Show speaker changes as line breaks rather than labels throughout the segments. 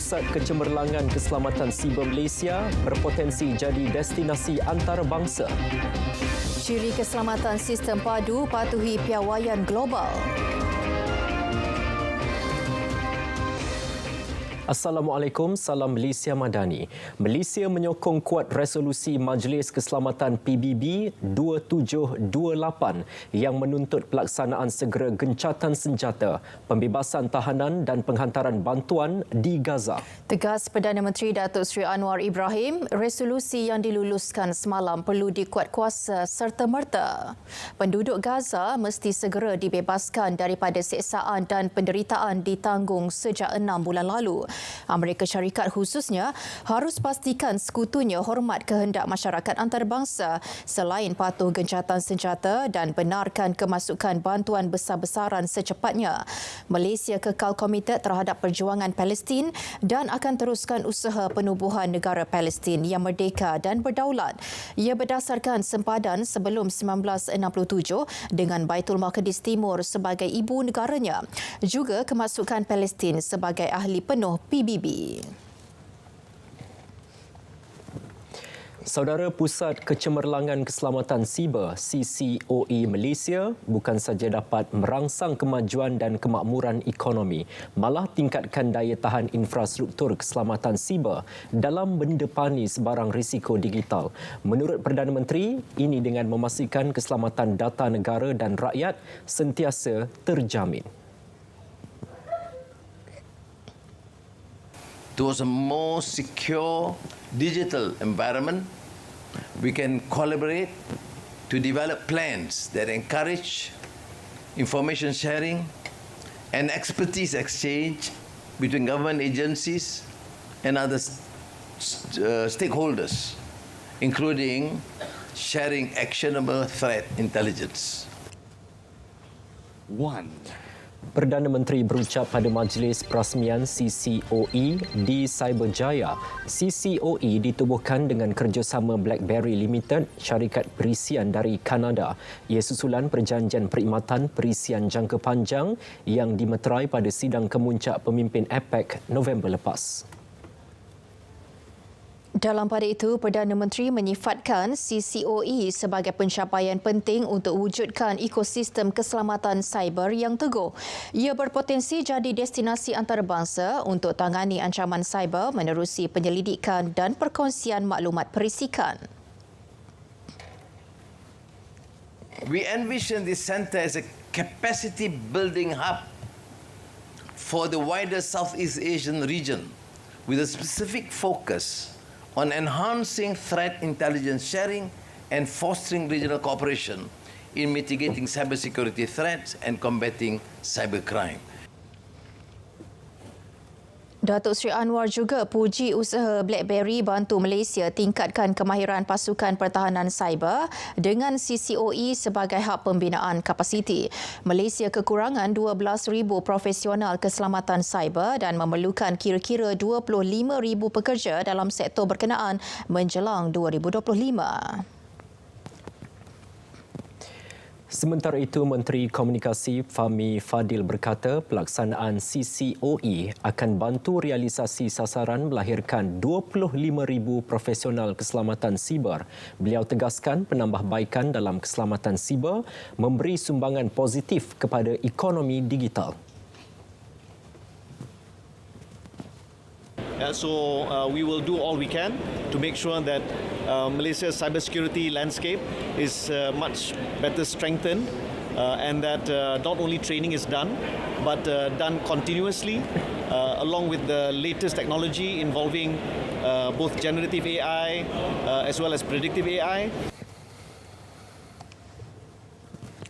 Pusat Kecemerlangan Keselamatan Siber Malaysia berpotensi jadi destinasi antarabangsa.
Ciri keselamatan sistem padu patuhi piawaian global.
Assalamualaikum, salam Malaysia Madani. Malaysia menyokong kuat resolusi Majlis Keselamatan PBB 2728 yang menuntut pelaksanaan segera gencatan senjata, pembebasan tahanan dan penghantaran bantuan di Gaza.
Tegas Perdana Menteri Datuk Seri Anwar Ibrahim, resolusi yang diluluskan semalam perlu dikuatkuasa serta-merta. Penduduk Gaza mesti segera dibebaskan daripada siksaan dan penderitaan ditanggung sejak 6 bulan lalu. Amerika Syarikat khususnya harus pastikan sekutunya hormat kehendak masyarakat antarabangsa selain patuh gencatan senjata dan benarkan kemasukan bantuan besar-besaran secepatnya. Malaysia kekal komited terhadap perjuangan Palestin dan akan teruskan usaha penubuhan negara Palestin yang merdeka dan berdaulat. Ia berdasarkan sempadan sebelum 1967 dengan Baitul Maqdis Timur sebagai ibu negaranya, juga kemasukan Palestin sebagai ahli penuh PBB.
Saudara, Pusat Kecemerlangan Keselamatan Siber CCOE Malaysia bukan saja dapat merangsang kemajuan dan kemakmuran ekonomi, malah tingkatkan daya tahan infrastruktur keselamatan siber dalam mendepani sebarang risiko digital. Menurut Perdana Menteri, ini dengan memastikan keselamatan data negara dan rakyat sentiasa terjamin.
Towards a more secure digital environment, we can collaborate to develop plans that encourage information sharing and expertise exchange between government agencies and other stakeholders, including sharing actionable threat intelligence.
Perdana Menteri berucap pada Majlis Perasmian CCOE di Cyberjaya. CCOE ditubuhkan dengan kerjasama BlackBerry Limited, syarikat perisian dari Kanada. Ia susulan perjanjian perkhidmatan perisian jangka panjang yang dimeterai pada sidang kemuncak pemimpin APEC November lepas.
Dalam pada itu, Perdana Menteri menyifatkan CCOE sebagai pencapaian penting untuk wujudkan ekosistem keselamatan cyber yang teguh. Ia berpotensi jadi destinasi antarabangsa untuk tangani ancaman cyber menerusi penyelidikan dan perkongsian maklumat perisikan.
We envision this centre as a capacity building hub for the wider Southeast Asian region with a specific focus on enhancing threat intelligence sharing and fostering regional cooperation in mitigating cybersecurity threats and combating cybercrime.
Datuk Seri Anwar juga puji usaha BlackBerry bantu Malaysia tingkatkan kemahiran pasukan pertahanan cyber dengan CCOE sebagai hub pembinaan kapasiti. Malaysia kekurangan 12,000 profesional keselamatan cyber dan memerlukan kira-kira 25,000 pekerja dalam sektor berkenaan menjelang 2025.
Sementara itu, Menteri Komunikasi Fahmi Fadil berkata pelaksanaan CCOE akan bantu realisasi sasaran melahirkan 25,000 profesional keselamatan siber. Beliau tegaskan penambahbaikan dalam keselamatan siber memberi sumbangan positif kepada ekonomi digital.
So we will do all we can to make sure that Malaysia's cybersecurity landscape is much better strengthened and that not only training is done, but done continuously along with the latest technology involving both generative AI as well as predictive AI.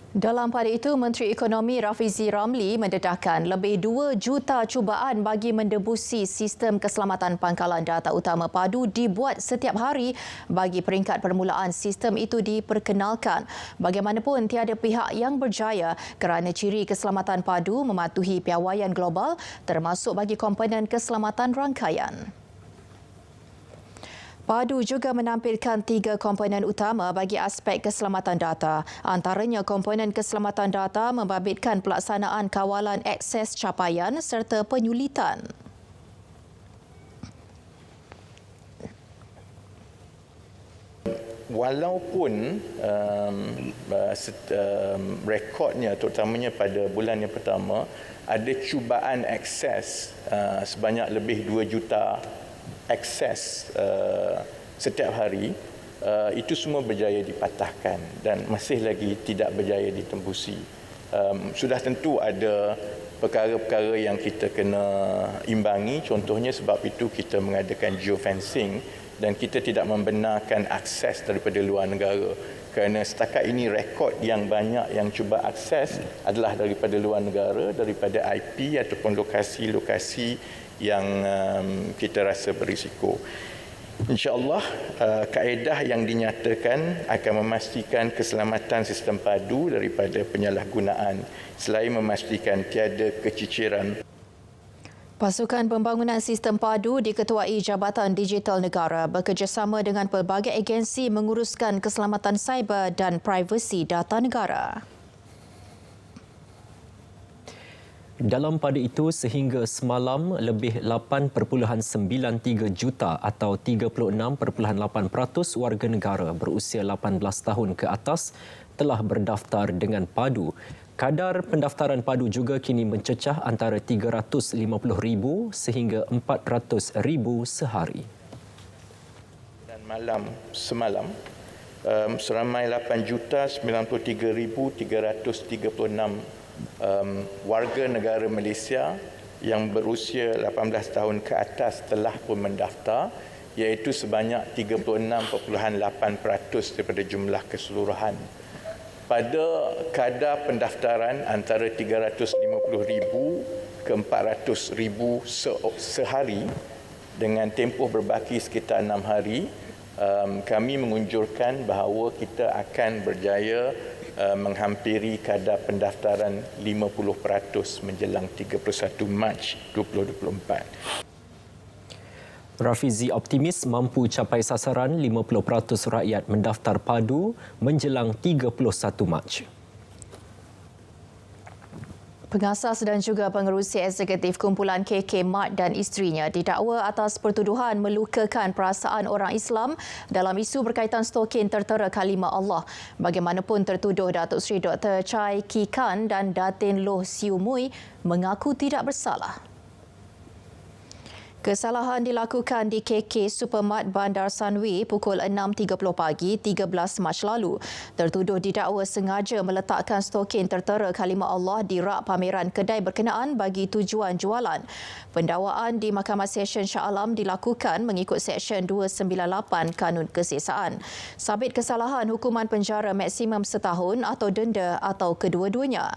Dalam pada itu, Menteri Ekonomi Rafizi Ramli mendedahkan lebih 2 juta cubaan bagi mendebusi sistem keselamatan pangkalan data utama padu dibuat setiap hari bagi peringkat permulaan sistem itu diperkenalkan. Bagaimanapun, tiada pihak yang berjaya kerana ciri keselamatan padu mematuhi piawaian global termasuk bagi komponen keselamatan rangkaian. Padu juga menampilkan 3 komponen utama bagi aspek keselamatan data. Antaranya komponen keselamatan data membabitkan pelaksanaan kawalan akses capaian serta penyulitan.
walaupun rekodnya terutamanya pada bulan yang pertama ada cubaan akses sebanyak lebih 2 juta akses setiap hari, itu semua berjaya dipatahkan dan masih lagi tidak berjaya ditembusi. Sudah tentu ada perkara-perkara yang kita kena imbangi, contohnya sebab itu kita mengadakan geofencing dan kita tidak membenarkan akses daripada luar negara, kerana setakat ini rekod yang banyak yang cuba akses adalah daripada luar negara, daripada IP ataupun lokasi-lokasi yang kita rasa berisiko. InsyaAllah kaedah yang dinyatakan akan memastikan keselamatan sistem padu daripada penyalahgunaan selain memastikan tiada keciciran.
Pasukan Pembangunan Sistem Padu diketuai Jabatan Digital Negara bekerjasama dengan pelbagai agensi menguruskan keselamatan cyber dan privasi data negara.
Dalam pada itu, sehingga semalam lebih 8.93 juta atau 36.8% warga negara berusia 18 tahun ke atas telah berdaftar dengan padu. Kadar pendaftaran padu juga kini mencecah antara 350,000 sehingga 400,000 sehari.
Dan semalam seramai 8,93,336 warga negara Malaysia yang berusia 18 tahun ke atas telah pun mendaftar, iaitu sebanyak 36.8% daripada jumlah keseluruhan. Pada kadar pendaftaran antara 350,000 ke 400,000 sehari dengan tempoh berbaki sekitar 6 hari, kami mengunjurkan bahawa kita akan berjaya menghampiri kadar pendaftaran 50% menjelang 31 Mac 2024.
Rafizi optimis mampu capai sasaran 50% rakyat mendaftar padu menjelang 31 Mac.
Pengasas dan juga pengerusi eksekutif kumpulan KK Mat dan isterinya didakwa atas pertuduhan melukakan perasaan orang Islam dalam isu berkaitan stokin tertera kalimah Allah. Bagaimanapun tertuduh Datuk Seri Dr. Chai Ki Kan dan Datin Loh Siu Mui mengaku tidak bersalah. Kesalahan dilakukan di KK Supermart Bandar Sunway pukul 6.30 pagi 13 Mac lalu. Tertuduh didakwa sengaja meletakkan stokin tertera kalimah Allah di rak pameran kedai berkenaan bagi tujuan jualan. Pendakwaan di Mahkamah Session Shah Alam dilakukan mengikut Seksyen 298 Kanun Kesiasaan. Sabit kesalahan hukuman penjara maksimum setahun atau denda atau kedua-duanya.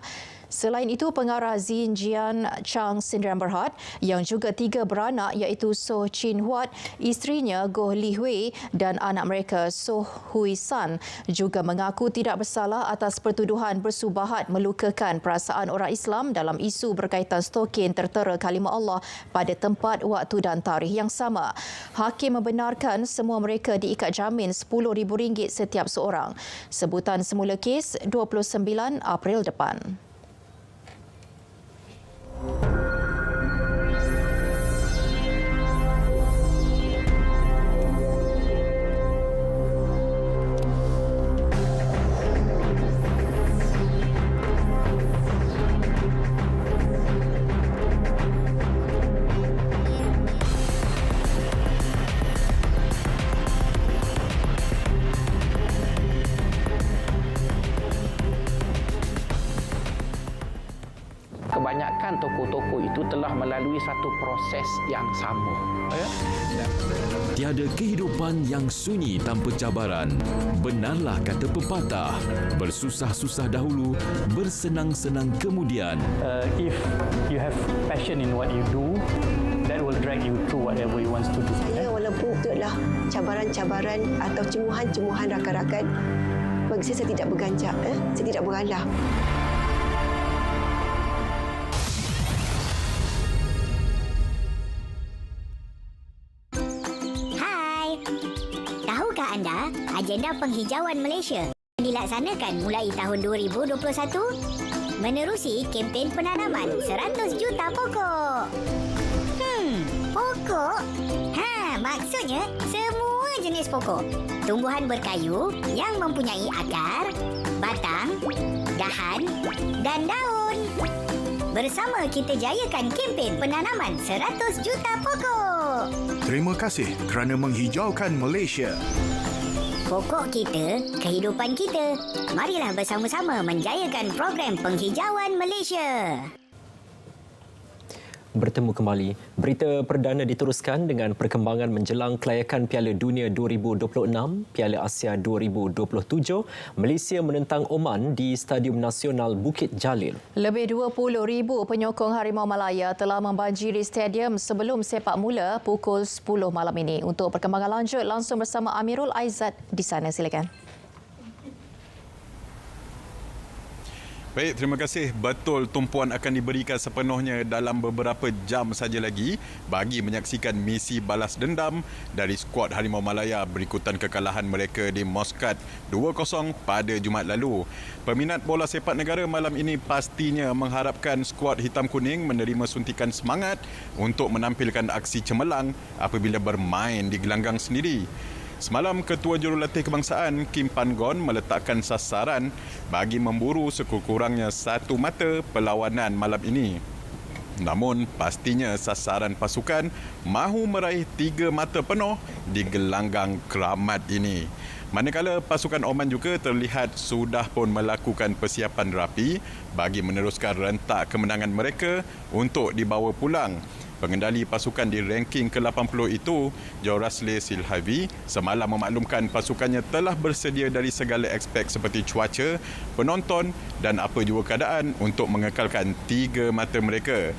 Selain itu, pengarah Zin Jian Chang Sindram Berhad yang juga 3 beranak iaitu Soh Chin Huat, isterinya Goh Li Hui dan anak mereka Soh Hui San juga mengaku tidak bersalah atas pertuduhan bersubahat melukakan perasaan orang Islam dalam isu berkaitan stokin tertera kalimah Allah pada tempat, waktu dan tarikh yang sama. Hakim membenarkan semua mereka diikat jamin RM10,000 setiap seorang. Sebutan semula kes 29 April depan.
Kebanyakan tokoh-tokoh itu telah melalui satu proses yang sama.
Tiada kehidupan yang sunyi tanpa cabaran. Benarlah kata pepatah, bersusah-susah dahulu, bersenang-senang kemudian.
If you have passion in what you do, that will drag you through whatever you want to do.
Saya walaupun itulah cabaran-cabaran atau cemuhan-cemuhan rakan-rakan, bagi saya tidak berganjak, saya tidak beralah.
Anda, agenda penghijauan Malaysia dilaksanakan mulai tahun 2021 menerusi kempen penanaman 100 juta pokok. Pokok? Maksudnya semua jenis pokok. Tumbuhan berkayu yang mempunyai akar, batang, dahan dan daun. Bersama kita jayakan kempen penanaman 100 juta pokok.
Terima kasih kerana menghijaukan Malaysia.
Pokok kita, kehidupan kita. Marilah bersama-sama menjayakan program penghijauan Malaysia.
Bertemu kembali. Berita perdana diteruskan dengan perkembangan menjelang kelayakan Piala Dunia 2026, Piala Asia 2027. Malaysia menentang Oman di Stadium Nasional Bukit Jalil.
Lebih 20,000 penyokong Harimau Malaya telah membanjiri stadium sebelum sepak mula pukul 10 malam ini. Untuk perkembangan lanjut, langsung bersama Amirul Aizat di sana. Silakan.
Baik, terima kasih. Betul, tumpuan akan diberikan sepenuhnya dalam beberapa jam saja lagi bagi menyaksikan misi balas dendam dari skuad Harimau Malaya berikutan kekalahan mereka di Muscat 2-0 pada Jumaat lalu. Peminat bola sepak negara malam ini pastinya mengharapkan skuad hitam kuning menerima suntikan semangat untuk menampilkan aksi cemerlang apabila bermain di gelanggang sendiri. Semalam, Ketua Jurulatih Kebangsaan Kim Pan Gon meletakkan sasaran bagi memburu sekurang-kurangnya satu mata perlawanan malam ini. Namun, pastinya sasaran pasukan mahu meraih 3 mata penuh di gelanggang keramat ini. Manakala pasukan Oman juga terlihat sudah pun melakukan persiapan rapi bagi meneruskan rentak kemenangan mereka untuk dibawa pulang. Pengendali pasukan di ranking ke-80 itu, Jorasle Silhavi, semalam memaklumkan pasukannya telah bersedia dari segala aspek seperti cuaca, penonton dan apa jua keadaan untuk mengekalkan 3 mata mereka.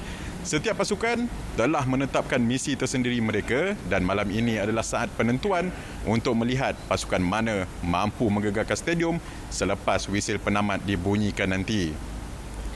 Setiap pasukan telah menetapkan misi tersendiri mereka dan malam ini adalah saat penentuan untuk melihat pasukan mana mampu menggegarkan stadium selepas wisil penamat dibunyikan nanti.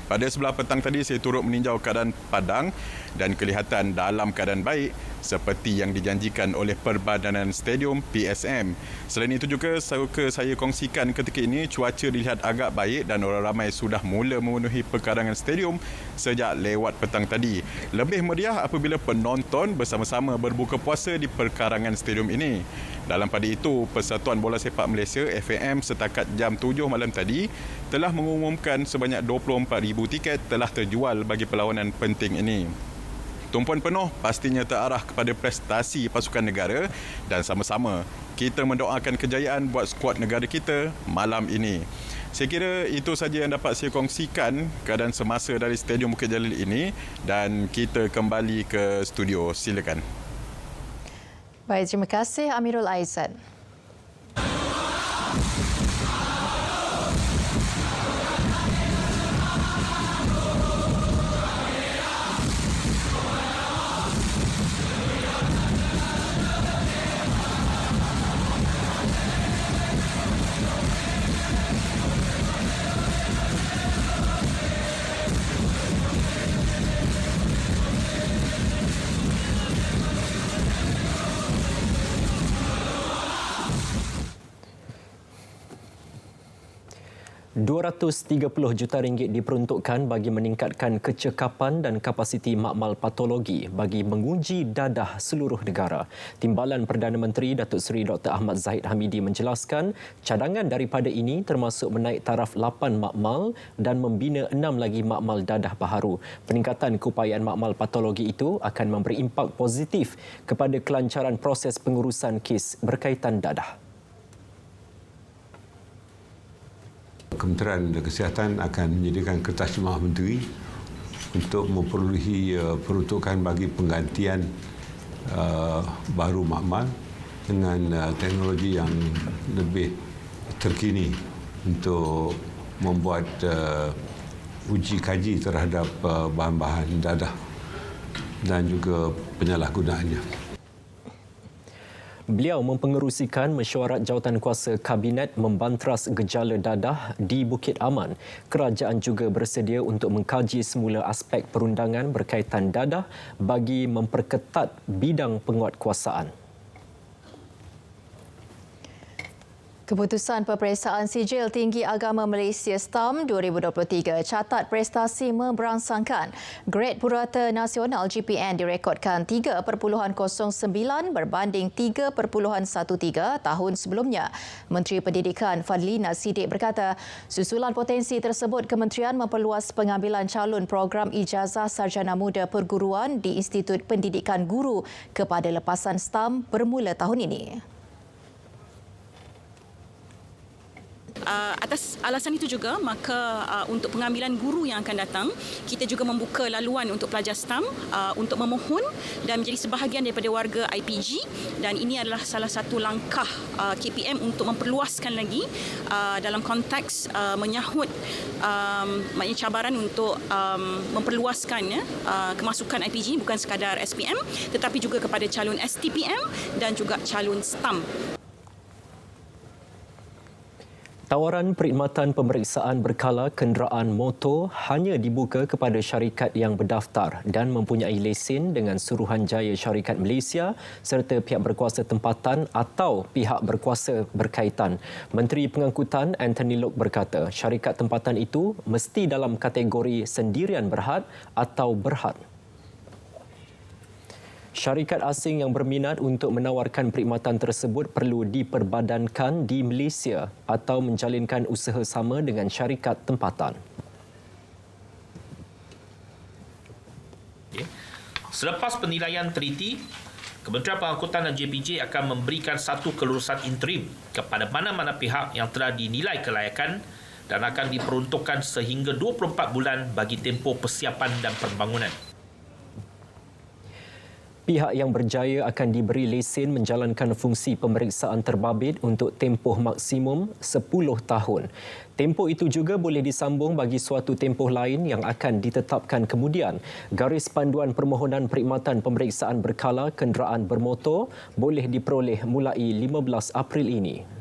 Pada sebelah petang tadi, saya turut meninjau keadaan padang dan kelihatan dalam keadaan baik seperti yang dijanjikan oleh Perbadanan Stadium PSM. Selain itu juga, saya kongsikan ketika ini cuaca dilihat agak baik dan orang ramai sudah mula memenuhi perkarangan stadium sejak lewat petang tadi. Lebih meriah apabila penonton bersama-sama berbuka puasa di perkarangan stadium ini. Dalam pada itu, Persatuan Bola Sepak Malaysia FAM setakat jam 7 malam tadi telah mengumumkan sebanyak 24,000 tiket telah terjual bagi perlawanan penting ini. Tumpuan penuh pastinya terarah kepada prestasi pasukan negara dan sama-sama kita mendoakan kejayaan buat skuad negara kita malam ini. Saya kira itu saja yang dapat saya kongsikan keadaan semasa dari Stadium Bukit Jalil ini dan kita kembali ke studio. Silakan.
Baik, terima kasih Amirul Aizat.
RM230 juta diperuntukkan bagi meningkatkan kecekapan dan kapasiti makmal patologi bagi menguji dadah seluruh negara. Timbalan Perdana Menteri Datuk Seri Dr. Ahmad Zahid Hamidi menjelaskan cadangan daripada ini termasuk menaik taraf 8 makmal dan membina 6 lagi makmal dadah baharu. Peningkatan keupayaan makmal patologi itu akan memberi impak positif kepada kelancaran proses pengurusan kes berkaitan dadah.
Kementerian Kesihatan akan menyediakan kertas jemaah menteri untuk memperolehi peruntukan bagi penggantian baru makmal dengan teknologi yang lebih terkini untuk membuat uji kaji terhadap bahan-bahan dadah dan juga penyalahgunaannya.
Beliau mempengerusikan mesyuarat jawatankuasa Kabinet membantras gejala dadah di Bukit Aman. Kerajaan juga bersedia untuk mengkaji semula aspek perundangan berkaitan dadah bagi memperketat bidang penguatkuasaan.
Keputusan Peperiksaan Sijil Tinggi Agama Malaysia STAM 2023 catat prestasi memberangsangkan. Grade Purata Nasional GPN direkodkan 3.09 berbanding 3.13 tahun sebelumnya. Menteri Pendidikan Fadlina Siddiq berkata, susulan potensi tersebut kementerian memperluas pengambilan calon program ijazah sarjana muda perguruan di Institut Pendidikan Guru kepada lepasan STAM bermula tahun ini.
Atas alasan itu juga, maka untuk pengambilan guru yang akan datang, kita juga membuka laluan untuk pelajar STAM untuk memohon dan menjadi sebahagian daripada warga IPG, dan ini adalah salah satu langkah KPM untuk memperluaskan lagi dalam konteks menyahut maknanya cabaran untuk memperluaskan kemasukan IPG bukan sekadar SPM tetapi juga kepada calon STPM dan juga calon STAM.
Tawaran perkhidmatan pemeriksaan berkala kenderaan motor hanya dibuka kepada syarikat yang berdaftar dan mempunyai lesen dengan Suruhanjaya Syarikat Malaysia serta pihak berkuasa tempatan atau pihak berkuasa berkaitan. Menteri Pengangkutan Anthony Loke berkata, syarikat tempatan itu mesti dalam kategori sendirian berhad atau berhad. Syarikat asing yang berminat untuk menawarkan perkhidmatan tersebut perlu diperbadankan di Malaysia atau menjalinkan usaha sama dengan syarikat tempatan.
Selepas penilaian teliti, Kementerian Pengangkutan dan JPJ akan memberikan satu kelulusan interim kepada mana-mana pihak yang telah dinilai kelayakan dan akan diperuntukkan sehingga 24 bulan bagi tempoh persiapan dan pembangunan.
Pihak yang berjaya akan diberi lesen menjalankan fungsi pemeriksaan terbabit untuk tempoh maksimum 10 tahun. Tempoh itu juga boleh disambung bagi suatu tempoh lain yang akan ditetapkan kemudian. Garis panduan permohonan perkhidmatan pemeriksaan berkala kenderaan bermotor boleh diperoleh mulai 15 April ini.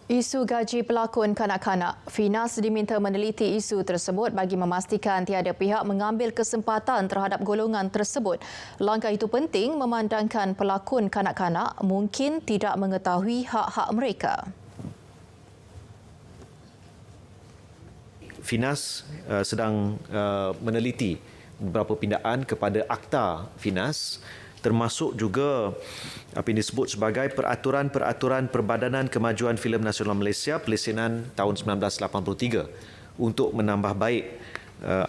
Isu gaji pelakon kanak-kanak. Finas diminta meneliti isu tersebut bagi memastikan tiada pihak mengambil kesempatan terhadap golongan tersebut. Langkah itu penting memandangkan pelakon kanak-kanak mungkin tidak mengetahui hak-hak mereka.
Finas sedang meneliti beberapa pindaan kepada Akta Finas, termasuk juga apa yang disebut sebagai peraturan-peraturan Perbadanan Kemajuan Filem Nasional Malaysia Pelesenan tahun 1983 untuk menambah baik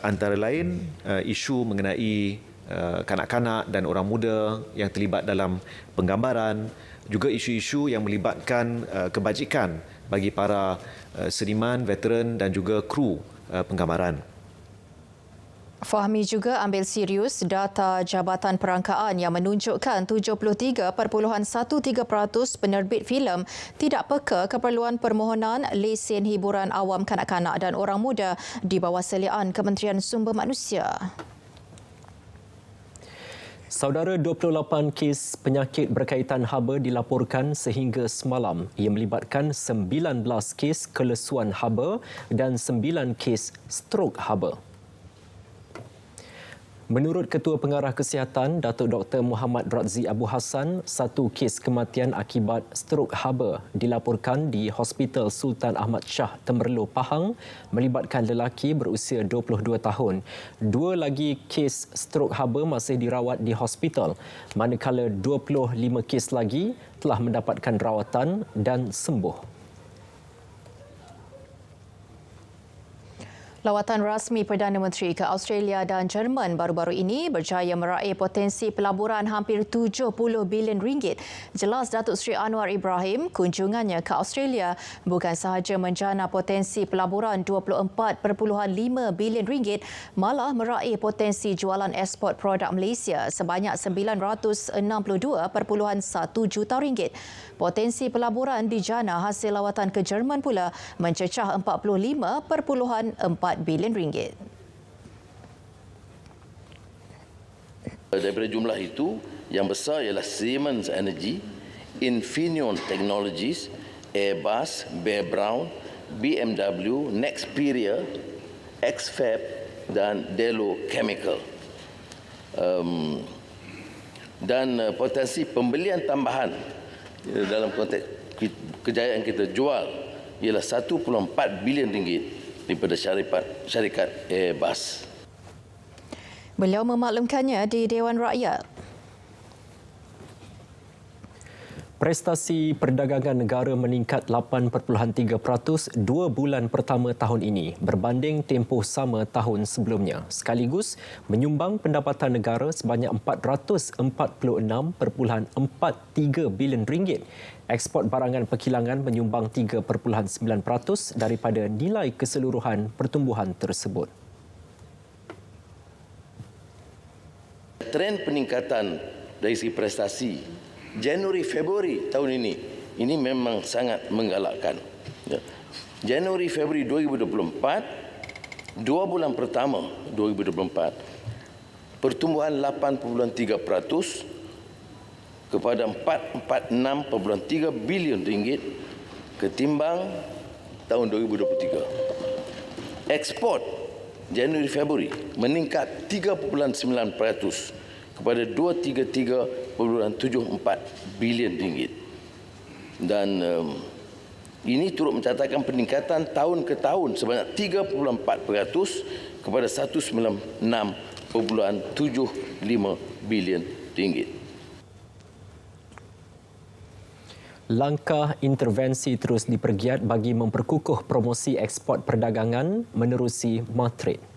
antara lain isu mengenai kanak-kanak dan orang muda yang terlibat dalam penggambaran, juga isu-isu yang melibatkan kebajikan bagi para seniman, veteran dan juga kru penggambaran.
Fahmi juga ambil serius data Jabatan Perangkaan yang menunjukkan 73.13% penerbit filem tidak peka keperluan permohonan lesen hiburan awam kanak-kanak dan orang muda di bawah seliaan Kementerian Sumber Manusia.
Saudara, 28 kes penyakit berkaitan haba dilaporkan sehingga semalam. Ia melibatkan 19 kes kelesuan haba dan 9 kes strok haba. Menurut Ketua Pengarah Kesihatan, Datuk Dr. Muhammad Razzi Abu Hassan, satu kes kematian akibat strok haba dilaporkan di Hospital Sultan Ahmad Shah, Temerloh, Pahang melibatkan lelaki berusia 22 tahun. Dua lagi kes strok haba masih dirawat di hospital, manakala 25 kes lagi telah mendapatkan rawatan dan sembuh.
Lawatan rasmi Perdana Menteri ke Australia dan Jerman baru-baru ini berjaya meraih potensi pelaburan hampir 70 bilion ringgit. Jelas Datuk Seri Anwar Ibrahim, kunjungannya ke Australia bukan sahaja menjana potensi pelaburan 24.5 bilion ringgit, malah meraih potensi jualan ekspor produk Malaysia sebanyak 962.1 juta ringgit. Potensi pelaburan dijana hasil lawatan ke Jerman pula mencecah 45.4 bilion ringgit.
Daripada jumlah itu, yang besar ialah Siemens Energy, Infineon Technologies, Airbus, Bear Brown, BMW, Nexperia, Xfab dan Delo Chemical. Dan potensi pembelian tambahan dalam konteks kejayaan kita jual ialah 1.4 bilion ringgit daripada syarikat Airbus.
Beliau memaklumkannya di Dewan Rakyat.
Prestasi perdagangan negara meningkat 8.3% 2 bulan pertama tahun ini berbanding tempoh sama tahun sebelumnya. Sekaligus menyumbang pendapatan negara sebanyak 446.43 bilion ringgit. Ekspor barangan perkilangan menyumbang 3.9% daripada nilai keseluruhan pertumbuhan tersebut.
Trend peningkatan dari segi prestasi Januari Februari tahun ini memang sangat menggalakkan. Januari Februari 2024, 2 bulan pertama 2024, pertumbuhan 8.3% kepada 446.3 bilion ringgit ketimbang tahun 2023. Ekspor Januari Februari meningkat 3.9% kepada 233.74 bilion ringgit. Dan ini turut mencatatkan peningkatan tahun ke tahun sebanyak 3.4% kepada 196.75 bilion ringgit.
Langkah intervensi terus dipergiat bagi memperkukuh promosi ekspor perdagangan menerusi Matrade.